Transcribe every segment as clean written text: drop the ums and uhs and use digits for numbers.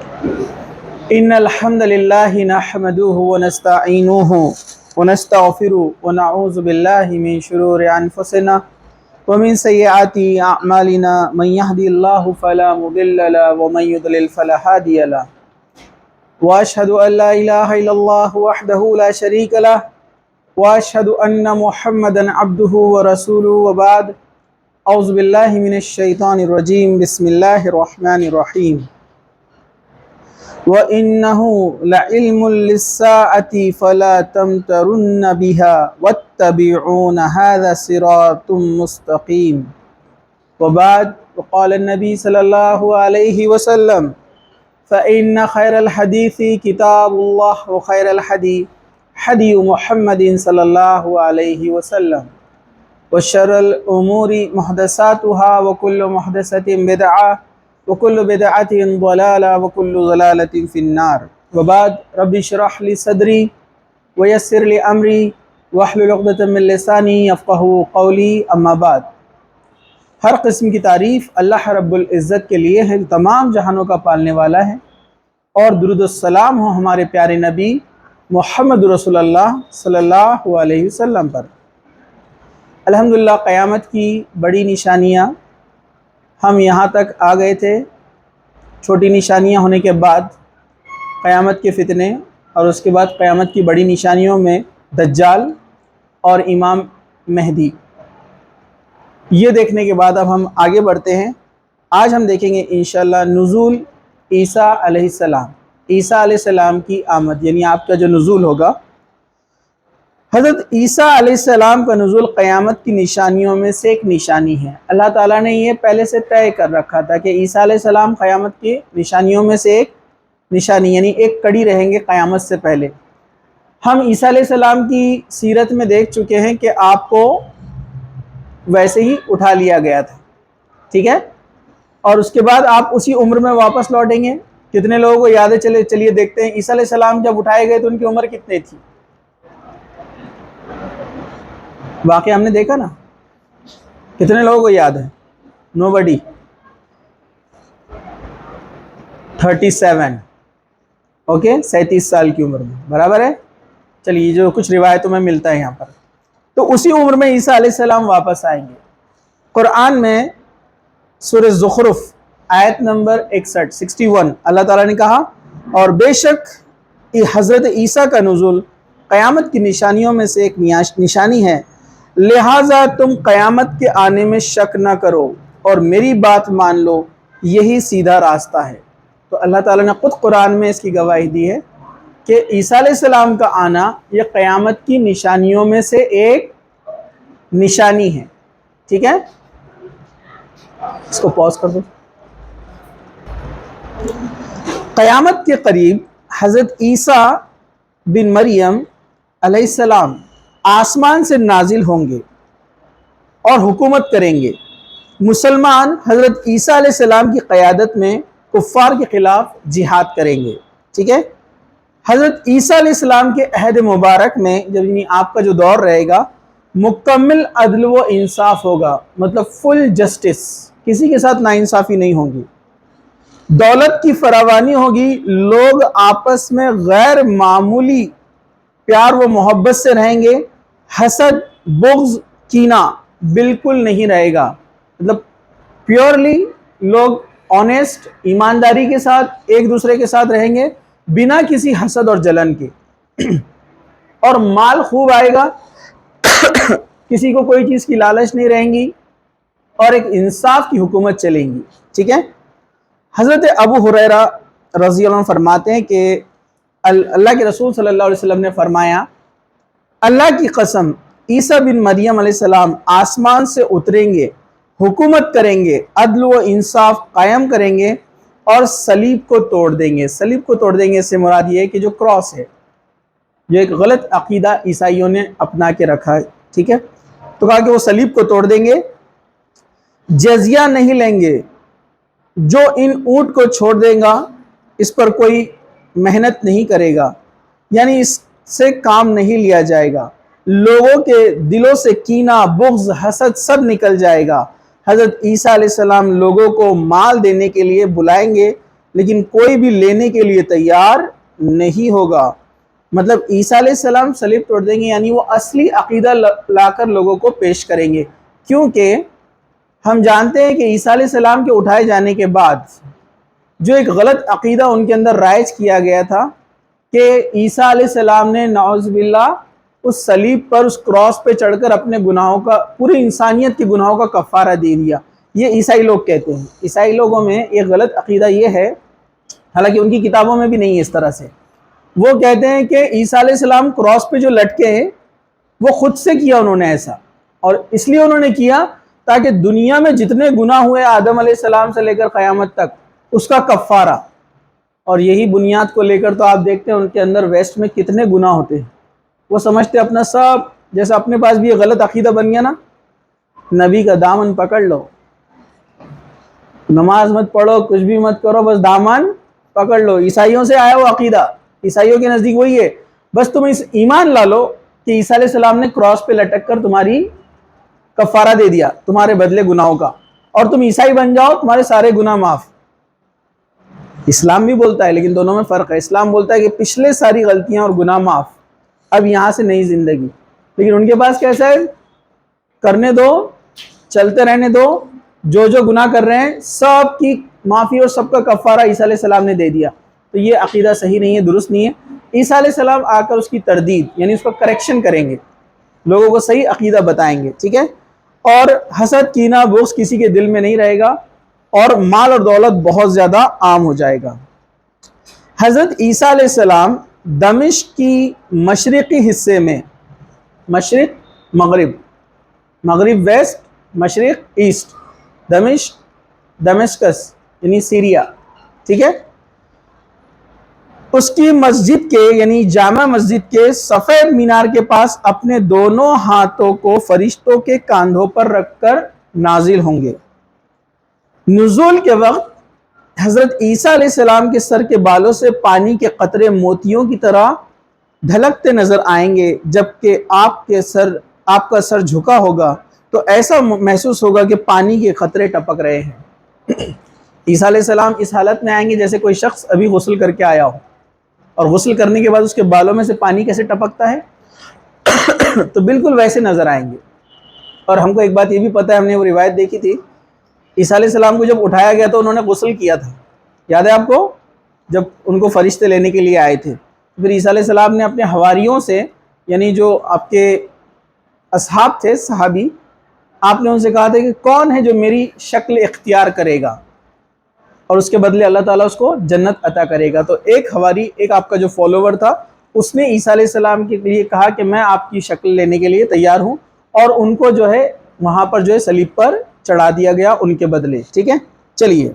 إن الحمد لله نحمده ونستعينه ونستغفره ونعوذ بالله من شرور أنفسنا ومن سيئات أعمالنا من يهدي الله فلا مضل له ومن يضلل فلا هادي له وأشهد أن لا إله إلا الله وحده لا شريك له وأشهد أن محمدا عبده ورسوله وبعد أعوذ بالله من الشيطان الرجيم بسم الله الرحمن الرحيم وَإِنَّهُ لَعِلْمٌ لِلسَّاعَةِ فَلَا تَمْتَرُنَّ بِهَا وَاتَّبِعُونَ هَذَا صِرَاطٌ مُسْتَقِيمٌ وبعد وقال النبي صلى الله عليه وسلم فإن خير الحديث كتاب الله وخير الحدي حدي محمد صلى الله عليه وسلم وشر الأمور محدثاتها وكل محدثة بدعة وكل بدعة ضلالة وكل ضلالة في النار وبعد رب اشرح لي صدري ويسر لي أمري واحلل عقدة من لساني يفقهوا قولي اما بعد۔ ہر قسم کی تعریف اللہ رب العزت کے لیے ہے جو تمام جہانوں کا پالنے والا ہے، اور درود السلام ہو ہمارے پیارے نبی محمد رسول اللہ صلی اللہ علیہ وسلم پر۔ الحمدللہ قیامت کی بڑی نشانیاں ہم یہاں تک آ گئے تھے۔ چھوٹی نشانیاں ہونے کے بعد قیامت کے فتنے، اور اس کے بعد قیامت کی بڑی نشانیوں میں دجال اور امام مہدی، یہ دیکھنے کے بعد اب ہم آگے بڑھتے ہیں۔ آج ہم دیکھیں گے انشاءاللہ نزول عیسیٰ علیہ السلام، عیسیٰ علیہ السلام کی آمد، یعنی آپ کا جو نزول ہوگا۔ حضرت عیسیٰ علیہ السلام کا نزول قیامت کی نشانیوں میں سے ایک نشانی ہے۔ اللہ تعالیٰ نے یہ پہلے سے طے کر رکھا تھا کہ عیسیٰ علیہ السلام قیامت کی نشانیوں میں سے ایک نشانی، یعنی ایک کڑی رہیں گے قیامت سے پہلے۔ ہم عیسیٰ علیہ السلام کی سیرت میں دیکھ چکے ہیں کہ آپ کو ویسے ہی اٹھا لیا گیا تھا، ٹھیک ہے، اور اس کے بعد آپ اسی عمر میں واپس لوٹیں گے۔ کتنے لوگوں کو یاد ہے؟ چلیے دیکھتے ہیں۔ عیسیٰ علیہ السلام جب اٹھائے گئے تو ان کی عمر کتنی تھی؟ واقعہ ہم نے دیکھا نا، کتنے لوگوں کو یاد ہے؟ نو بڈی۔ 37، اوکے، 37 سال کی عمر میں، برابر ہے۔ چلیے جو کچھ روایتوں میں ملتا ہے یہاں پر، تو اسی عمر میں عیسیٰ علیہ السلام واپس آئیں گے۔ قرآن میں سورہ زخرف آیت نمبر 61 اللہ تعالیٰ نے کہا، اور بے شک حضرت عیسیٰ کا نزول قیامت کی نشانیوں میں سے ایک نشانی ہے، لہٰذا تم قیامت کے آنے میں شک نہ کرو اور میری بات مان لو، یہی سیدھا راستہ ہے۔ تو اللہ تعالیٰ نے خود قرآن میں اس کی گواہی دی ہے کہ عیسیٰ علیہ السلام کا آنا یہ قیامت کی نشانیوں میں سے ایک نشانی ہے، ٹھیک ہے۔ اس کو پاز کر دو۔ قیامت کے قریب حضرت عیسیٰ بن مریم علیہ السلام آسمان سے نازل ہوں گے اور حکومت کریں گے۔ مسلمان حضرت عیسیٰ علیہ السلام کی قیادت میں کفار کے خلاف جہاد کریں گے، ٹھیک ہے۔ حضرت عیسیٰ علیہ السلام کے عہد مبارک میں جب آپ کا جو دور رہے گا، مکمل عدل و انصاف ہوگا، مطلب فل جسٹس، کسی کے ساتھ ناانصافی نہیں ہوگی۔ دولت کی فراوانی ہوگی، لوگ آپس میں غیر معمولی پیار و محبت سے رہیں گے، حسد، بغض، کینہ بالکل نہیں رہے گا، مطلب پیورلی لوگ آنیسٹ، ایمانداری کے ساتھ ایک دوسرے کے ساتھ رہیں گے، بنا کسی حسد اور جلن کے، اور مال خوب آئے گا، کسی کو کوئی چیز کی لالچ نہیں رہیں گی، اور ایک انصاف کی حکومت چلیں گی، ٹھیک ہے۔ حضرت ابو ہریرہ رضی اللہ عنہ فرماتے ہیں کہ اللہ کے رسول صلی اللہ علیہ وسلم نے فرمایا، اللہ کی قسم عیسیٰ بن مریم علیہ السلام آسمان سے اتریں گے، حکومت کریں گے، عدل و انصاف قائم کریں گے، اور صلیب کو توڑ دیں گے۔ صلیب کو توڑ دیں گے، اس سے مراد یہ ہے کہ جو کراس ہے، جو ایک غلط عقیدہ عیسائیوں نے اپنا کے رکھا ہے، ٹھیک ہے، تو کہا کہ وہ صلیب کو توڑ دیں گے، جزیہ نہیں لیں گے، جو ان اونٹ کو چھوڑ دے گا اس پر کوئی محنت نہیں کرے گا، یعنی اس سے کام نہیں لیا جائے گا، لوگوں کے دلوں سے کینہ، بغض، حسد سب نکل جائے گا۔ حضرت عیسیٰ علیہ السلام لوگوں کو مال دینے کے لیے بلائیں گے لیکن کوئی بھی لینے کے لیے تیار نہیں ہوگا۔ مطلب عیسیٰ علیہ السلام صلیب توڑ دیں گے، یعنی وہ اصلی عقیدہ لا کر لوگوں کو پیش کریں گے، کیونکہ ہم جانتے ہیں کہ عیسیٰ علیہ السلام کے اٹھائے جانے کے بعد جو ایک غلط عقیدہ ان کے اندر رائج کیا گیا تھا کہ عیسیٰ علیہ السلام نے نعوذ باللہ اس صلیب پر، اس کراس پہ چڑھ کر اپنے گناہوں کا، پوری انسانیت کے گناہوں کا کفارہ دے دیا۔ یہ عیسائی لوگ کہتے ہیں۔ عیسائی لوگوں میں ایک غلط عقیدہ یہ ہے، حالانکہ ان کی کتابوں میں بھی نہیں ہے اس طرح سے، وہ کہتے ہیں کہ عیسیٰ علیہ السلام کراس پہ جو لٹکے ہیں وہ خود سے کیا انہوں نے ایسا، اور اس لیے انہوں نے کیا تاکہ دنیا میں جتنے گناہ ہوئے آدم علیہ السلام سے لے کر قیامت تک، اس کا کفارہ۔ اور یہی بنیاد کو لے کر تو آپ دیکھتے ہیں ان کے اندر ویسٹ میں کتنے گناہ ہوتے ہیں۔ وہ سمجھتے اپنا سب، جیسا اپنے پاس بھی یہ غلط عقیدہ بن گیا نا، نبی کا دامن پکڑ لو، نماز مت پڑھو، کچھ بھی مت کرو، بس دامن پکڑ لو۔ عیسائیوں سے آیا وہ عقیدہ، عیسائیوں کے نزدیک وہی ہے، بس تم اس ایمان لا لو کہ عیسیٰ علیہ السلام نے کراس پہ لٹک کر تمہاری کفارہ دے دیا تمہارے بدلے گناہوں کا، اور تم عیسائی بن جاؤ، تمہارے سارے گناہ معاف۔ اسلام بھی بولتا ہے، لیکن دونوں میں فرق ہے۔ اسلام بولتا ہے کہ پچھلے ساری غلطیاں اور گناہ معاف، اب یہاں سے نئی زندگی۔ لیکن ان کے پاس کیسا ہے؟ کرنے دو، چلتے رہنے دو، جو جو گناہ کر رہے ہیں سب کی معافی اور سب کا کفارہ عیسیٰ علیہ السلام نے دے دیا۔ تو یہ عقیدہ صحیح نہیں ہے، درست نہیں ہے۔ عیسیٰ علیہ السلام آ کر اس کی تردید، یعنی اس کو کریکشن کریں گے، لوگوں کو صحیح عقیدہ بتائیں گے، ٹھیک ہے؟ اور حسد، کینہ، بغض کسی کے دل میں نہیں رہے گا، اور مال اور دولت بہت زیادہ عام ہو جائے گا۔ حضرت عیسیٰ علیہ السلام دمشق کی مشرقی حصے میں، مشرق مغرب، مغرب ویسٹ، مشرق ایسٹ، دمشقس یعنی سیریا، ٹھیک ہے؟ اس کی مسجد کے، یعنی جامع مسجد کے سفید مینار کے پاس اپنے دونوں ہاتھوں کو فرشتوں کے کاندھوں پر رکھ کر نازل ہوں گے۔ نزول کے وقت حضرت عیسیٰ علیہ السلام کے سر کے بالوں سے پانی کے قطرے موتیوں کی طرح دھلکتے نظر آئیں گے، جبکہ آپ کا سر جھکا ہوگا تو ایسا محسوس ہوگا کہ پانی کے قطرے ٹپک رہے ہیں۔ عیسیٰ علیہ السلام اس حالت میں آئیں گے جیسے کوئی شخص ابھی غسل کر کے آیا ہو، اور غسل کرنے کے بعد اس کے بالوں میں سے پانی کیسے ٹپکتا ہے تو بالکل ویسے نظر آئیں گے۔ اور ہم کو ایک بات یہ بھی پتہ ہے، ہم نے وہ روایت دیکھی تھی، عیسیٰ علیہ السلام کو جب اٹھایا گیا تو انہوں نے غسل کیا تھا، یاد ہے آپ کو؟ جب ان کو فرشتے لینے کے لیے آئے تھے، پھر عیسیٰ علیہ السلام نے اپنے حواریوں سے، یعنی جو آپ کے اصحاب تھے، صحابی، آپ نے ان سے کہا تھا کہ کون ہے جو میری شکل اختیار کرے گا اور اس کے بدلے اللہ تعالیٰ اس کو جنت عطا کرے گا۔ تو ایک حواری، ایک آپ کا جو فالوور تھا، اس نے عیسیٰ علیہ السلام کے لیے کہا کہ میں آپ کی شکل لینے کے لیے تیار ہوں، اور ان کو جو ہے وہاں پر جو ہے صلیب پر چڑھا دیا گیا ان کے بدلے، ٹھیک ہے؟ چلیے،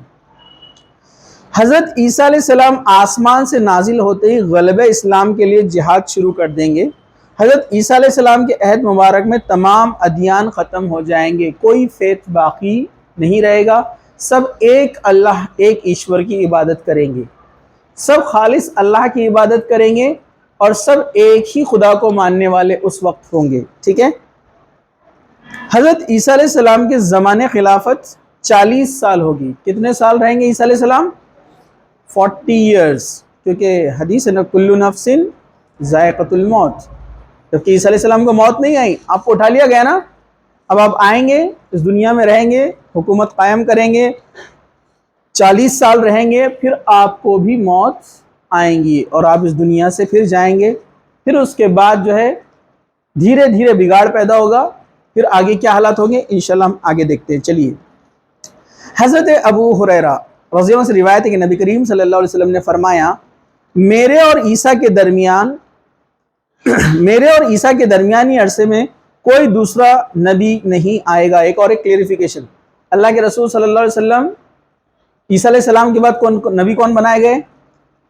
حضرت عیسیٰ علیہ السلام آسمان سے نازل ہوتے ہی غلبہ اسلام کے لیے جہاد شروع کر دیں گے۔ حضرت عیسیٰ علیہ السلام کے عہد مبارک میں تمام ادیان ختم ہو جائیں گے، کوئی فیت باقی نہیں رہے گا، سب ایک اللہ، ایک ایشور کی عبادت کریں گے، سب خالص اللہ کی عبادت کریں گے، اور سب ایک ہی خدا کو ماننے والے اس وقت ہوں گے، ٹھیک ہے؟ حضرت عیسیٰ علیہ السلام کے زمانے خلافت 40 سال ہوگی۔ کتنے سال رہیں گے عیسیٰ علیہ السلام؟ 40 ایئرس، کیونکہ حدیث ہے نا، کل نفس ذائقۃ الموت۔ جبکہ عیسیٰ علیہ السلام کو موت نہیں آئی، آپ کو اٹھا لیا گیا نا، اب آپ آئیں گے، اس دنیا میں رہیں گے، حکومت قائم کریں گے، 40 سال رہیں گے، پھر آپ کو بھی موت آئیں گی اور آپ اس دنیا سے پھر جائیں گے۔ پھر اس کے بعد جو ہے دھیرے دھیرے بگاڑ پیدا ہوگا، پھر آگے کیا حالات ہوں گے انشاءاللہ ہم آگے دیکھتے ہیں۔ چلیے، حضرت ابو ہریرہ رضی اللہ عنہ سے روایت ہے کہ نبی کریم صلی اللہ علیہ وسلم نے فرمایا، میرے اور عیسیٰ کے درمیانی عرصے میں کوئی دوسرا نبی نہیں آئے گا۔ ایک کلیریفیکیشن، اللہ کے رسول صلی اللہ علیہ وسلم، عیسیٰ علیہ السلام کے بعد نبی کون بنائے گئے؟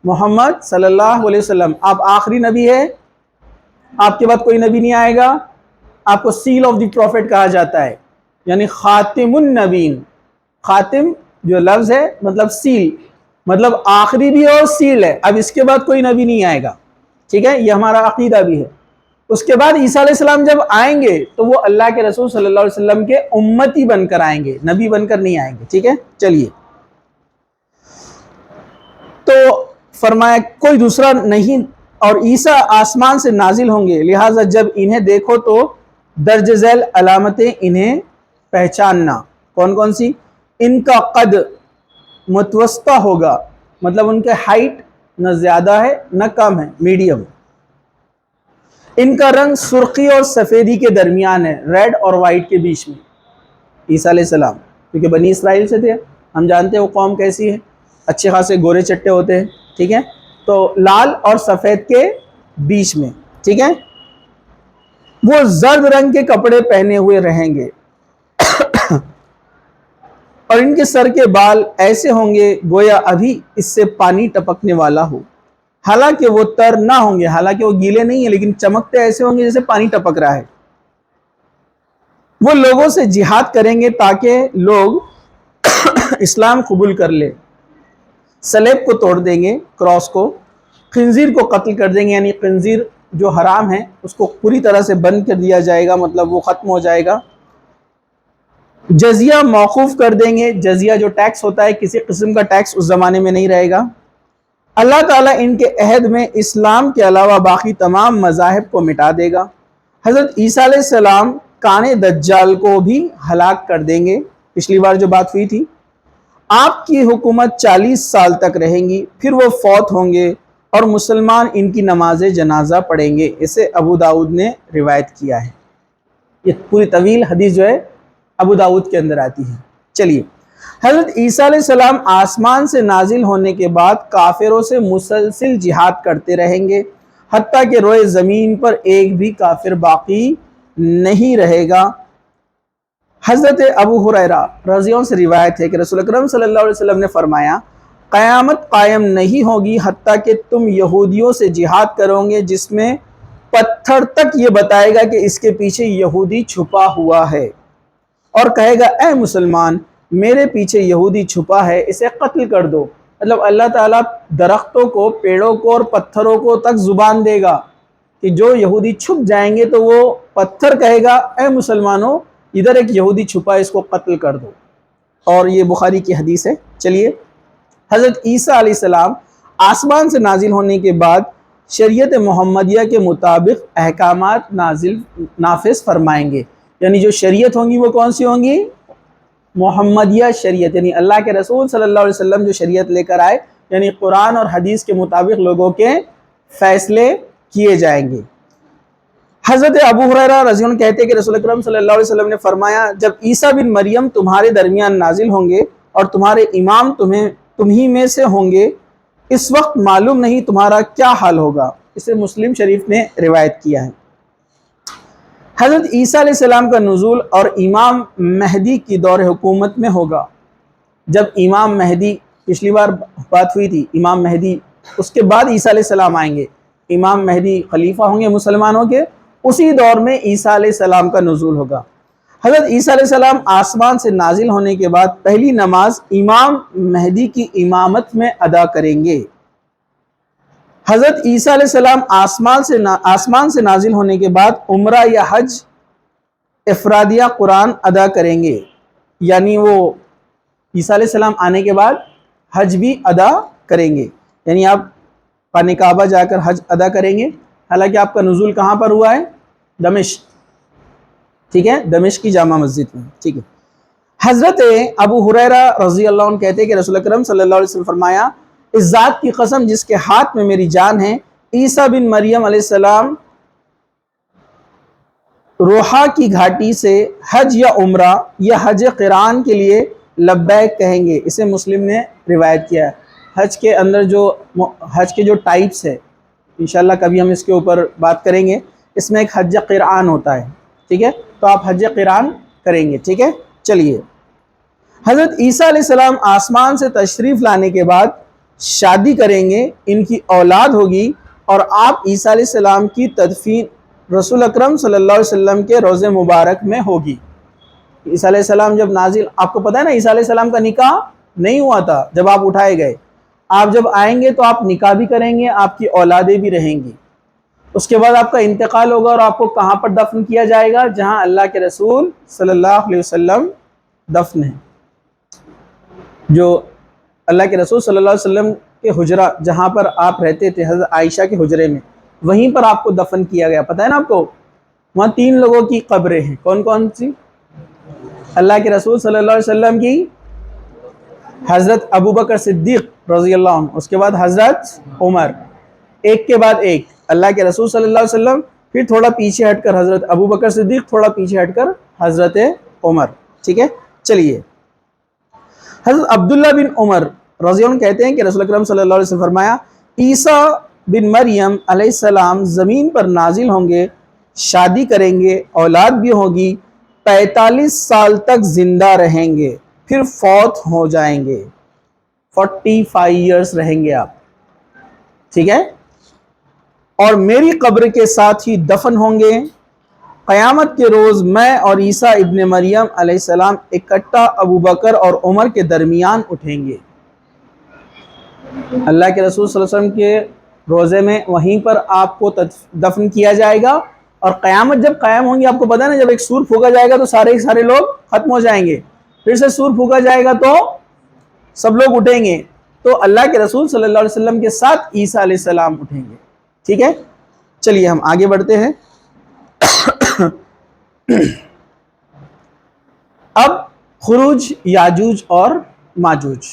محمد صلی اللہ علیہ وسلم۔ آپ آخری نبی ہے، آپ کے بعد کوئی نبی نہیں آئے گا۔ آپ کو سیل آف دی پروفٹ کہا جاتا ہے، یعنی خاتم النبین۔ خاتم جو لفظ ہے مطلب سیل، مطلب آخری بھی ہے اور سیل ہے، اب اس کے بعد کوئی نبی نہیں آئے گا، ٹھیک ہے؟ یہ ہمارا عقیدہ بھی ہے۔ اس کے بعد عیسیٰ علیہ السلام جب آئیں گے تو وہ اللہ کے رسول صلی اللہ علیہ وسلم کے امتی بن کر آئیں گے، نبی بن کر نہیں آئیں گے، ٹھیک ہے؟ چلیے، تو فرمایا کوئی دوسرا نہیں، اور عیسیٰ آسمان سے نازل ہوں گے، لہٰذا جب انہیں دیکھو تو درج ذیل علامتیں انہیں پہچاننا۔ کون کون سی؟ ان کا قد متوسطہ ہوگا، مطلب ان کے ہائٹ نہ زیادہ ہے نہ کم ہے، میڈیم۔ ان کا رنگ سرخی اور سفیدی کے درمیان ہے، ریڈ اور وائٹ کے بیچ میں۔ عیسیٰ علیہ السلام کیونکہ بنی اسرائیل سے تھے، ہم جانتے ہیں وہ قوم کیسی ہے، اچھے خاصے گورے چٹے ہوتے ہیں، ٹھیک ہے، تو لال اور سفید کے بیچ میں، ٹھیک ہے۔ وہ زرد رنگ کے کپڑے پہنے ہوئے رہیں گے اور ان کے سر کے بال ایسے ہوں گے گویا ابھی اس سے پانی ٹپکنے والا ہو، حالانکہ وہ تر نہ ہوں گے، حالانکہ وہ گیلے نہیں ہیں لیکن چمکتے ایسے ہوں گے جیسے پانی ٹپک رہا ہے۔ وہ لوگوں سے جہاد کریں گے تاکہ لوگ اسلام قبول کر لے، صلیب کو توڑ دیں گے، کراس کو، خنزیر کو قتل کر دیں گے، یعنی خنزیر جو حرام ہے اس کو پوری طرح سے بند کر دیا جائے گا، مطلب وہ ختم ہو جائے گا۔ جزیہ موقوف کر دیں گے، جزیہ جو ٹیکس ہوتا ہے، کسی قسم کا ٹیکس اس زمانے میں نہیں رہے گا۔ اللہ تعالیٰ ان کے عہد میں اسلام کے علاوہ باقی تمام مذاہب کو مٹا دے گا۔ حضرت عیسیٰ علیہ السلام کانے دجال کو بھی ہلاک کر دیں گے، پچھلی بار جو بات ہوئی تھی۔ آپ کی حکومت 40 سال تک رہیں گی، پھر وہ فوت ہوں گے اور مسلمان ان کی نماز جنازہ پڑھیں گے۔ اسے ابو داؤد نے روایت کیا ہے۔ یہ پوری طویل حدیث جو ہے ابو داؤد کے اندر آتی ہے۔ چلیے، حضرت عیسیٰ علیہ السلام آسمان سے نازل ہونے کے بعد کافروں سے مسلسل جہاد کرتے رہیں گے، حتیٰ کہ روئے زمین پر ایک بھی کافر باقی نہیں رہے گا۔ حضرت ابو ہریرہ رضی اللہ عنہ سے روایت ہے کہ رسول اکرم صلی اللہ علیہ وسلم نے فرمایا، قیامت قائم نہیں ہوگی حتیٰ کہ تم یہودیوں سے جہاد کرو گے جس میں پتھر تک یہ بتائے گا کہ اس کے پیچھے یہودی چھپا ہوا ہے، اور کہے گا اے مسلمان میرے پیچھے یہودی چھپا ہے، اسے قتل کر دو۔ مطلب اللہ تعالیٰ درختوں کو، پیڑوں کو اور پتھروں کو تک زبان دے گا کہ جو یہودی چھپ جائیں گے تو وہ پتھر کہے گا اے مسلمانوں ادھر ایک یہودی چھپا ہے، اس کو قتل کر دو، اور یہ بخاری کی حدیث ہے۔ چلیے، حضرت عیسیٰ علیہ السلام آسمان سے نازل ہونے کے بعد شریعت محمدیہ کے مطابق احکامات نافذ فرمائیں گے، یعنی جو شریعت ہوں گی وہ کون سی ہوں گی؟ محمدیہ شریعت، یعنی اللہ کے رسول صلی اللہ علیہ وسلم جو شریعت لے کر آئے، یعنی قرآن اور حدیث کے مطابق لوگوں کے فیصلے کیے جائیں گے۔ حضرت ابو ہریرہ رضی اللہ عنہ کہتے ہیں کہ رسول اکرم صلی اللہ علیہ وسلم نے فرمایا، جب عیسیٰ بن مریم تمہارے درمیان نازل ہوں گے اور تمہارے امام تمہیں میں سے ہوں گے، اس وقت معلوم نہیں تمہارا کیا حال ہوگا۔ اسے مسلم شریف نے روایت کیا ہے۔ حضرت عیسیٰ علیہ السلام کا نزول اور امام مہدی کی دور حکومت میں ہوگا۔ جب امام مہدی، پچھلی بار بات ہوئی تھی امام مہدی، اس کے بعد عیسیٰ علیہ السلام آئیں گے، امام مہدی خلیفہ ہوں گے مسلمانوں کے، اسی دور میں عیسیٰ علیہ السلام کا نزول ہوگا۔ حضرت عیسیٰ علیہ السلام آسمان سے نازل ہونے کے بعد پہلی نماز امام مہدی کی امامت میں ادا کریں گے۔ حضرت عیسیٰ علیہ السلام آسمان سے نازل ہونے کے بعد عمرہ یا حج افرادیہ قرآن ادا کریں گے، یعنی وہ عیسیٰ علیہ السلام آنے کے بعد حج بھی ادا کریں گے، یعنی آپ خانہ کعبہ جا کر حج ادا کریں گے، حالانکہ آپ کا نزول کہاں پر ہوا ہے؟ دمشق، ٹھیک ہے، دمشق کی جامع مسجد میں، ٹھیک ہے۔ حضرت ابو ہریرہ رضی اللہ عنہ کہتے ہیں کہ رسول اکرم صلی اللہ علیہ وسلم فرمایا، اس ذات کی قسم جس کے ہاتھ میں میری جان ہے، عیسیٰ بن مریم علیہ السلام روحا کی گھاٹی سے حج یا عمرہ یا حج قران کے لیے لبیک کہیں گے۔ اسے مسلم نے روایت کیا ہے۔ حج کے اندر حج کے جو ٹائپس ہے، انشاءاللہ کبھی ہم اس کے اوپر بات کریں گے، اس میں ایک حج قران ہوتا ہے، ٹھیک ہے، تو آپ حج قران کریں گے، ٹھیک ہے۔ چلیے، حضرت عیسیٰ علیہ السلام آسمان سے تشریف لانے کے بعد شادی کریں گے، ان کی اولاد ہوگی، اور آپ عیسیٰ علیہ السلام کی تدفین رسول اکرم صلی اللہ علیہ وسلم کے روضہ مبارک میں ہوگی۔ عیسیٰ علیہ السلام جب نازل، آپ کو پتہ ہے نا عیسیٰ علیہ السلام کا نکاح نہیں ہوا تھا جب آپ اٹھائے گئے، آپ جب آئیں گے تو آپ نکاح بھی کریں گے، آپ کی اولادیں بھی رہیں گی، اس کے بعد آپ کا انتقال ہوگا اور آپ کو کہاں پر دفن کیا جائے گا؟ جہاں اللہ کے رسول صلی اللہ علیہ وسلم دفن ہیں۔ جو اللہ کے رسول صلی اللہ علیہ وسلم کے حجرہ جہاں پر آپ رہتے تھے حضرت عائشہ کے حجرے میں، وہیں پر آپ کو دفن کیا گیا. پتہ ہے نا آپ کو؟ وہاں 3 لوگوں کی قبریں ہیں. کون کون سی؟ اللہ کے رسول صلی اللہ علیہ وسلم کی، حضرت ابوبکر صدیق رضی اللہ عنہ، اس کے بعد حضرت عمر، ایک کے بعد ایک اللہ کے رسول صلی اللہ علیہ وسلم، پھر تھوڑا پیچھے ہٹ کر حضرت ابوبکر صدیق، تھوڑا پیچھے ہٹ کر حضرت عمر. ٹھیک ہے. چلیے، حضرت عبداللہ بن عمر رضی اللہ عنہ کہتے ہیں کہ رسول اکرم صلی اللہ علیہ وسلم فرمایا، عیسیٰ بن مریم علیہ السلام زمین پر نازل ہوں گے، شادی کریں گے، اولاد بھی ہوگی، 45 سال تک زندہ رہیں گے، پھر فوت ہو جائیں گے. 45 ایئرس رہیں گے آپ. ٹھیک ہے. اور میری قبر کے ساتھ ہی دفن ہوں گے. قیامت کے روز میں اور عیسیٰ ابن مریم علیہ السلام اکٹھا ابوبکر اور عمر کے درمیان اٹھیں گے. اللہ کے رسول صلی اللہ علیہ وسلم کے روزے میں وہیں پر آپ کو دفن کیا جائے گا. اور قیامت جب قائم ہوں گی، آپ کو پتہ ہے نا، جب ایک سور پھونکا جائے گا تو سارے لوگ ختم ہو جائیں گے، پھر سے سور پھونکا جائے گا تو سب لوگ اٹھیں گے. تو اللہ کے رسول صلی اللہ علیہ وسلم کے ساتھ عیسیٰ علیہ السلام اٹھیں گے. ٹھیک ہے. چلیے ہم آگے بڑھتے ہیں. اب خروج یاجوج اور ماجوج.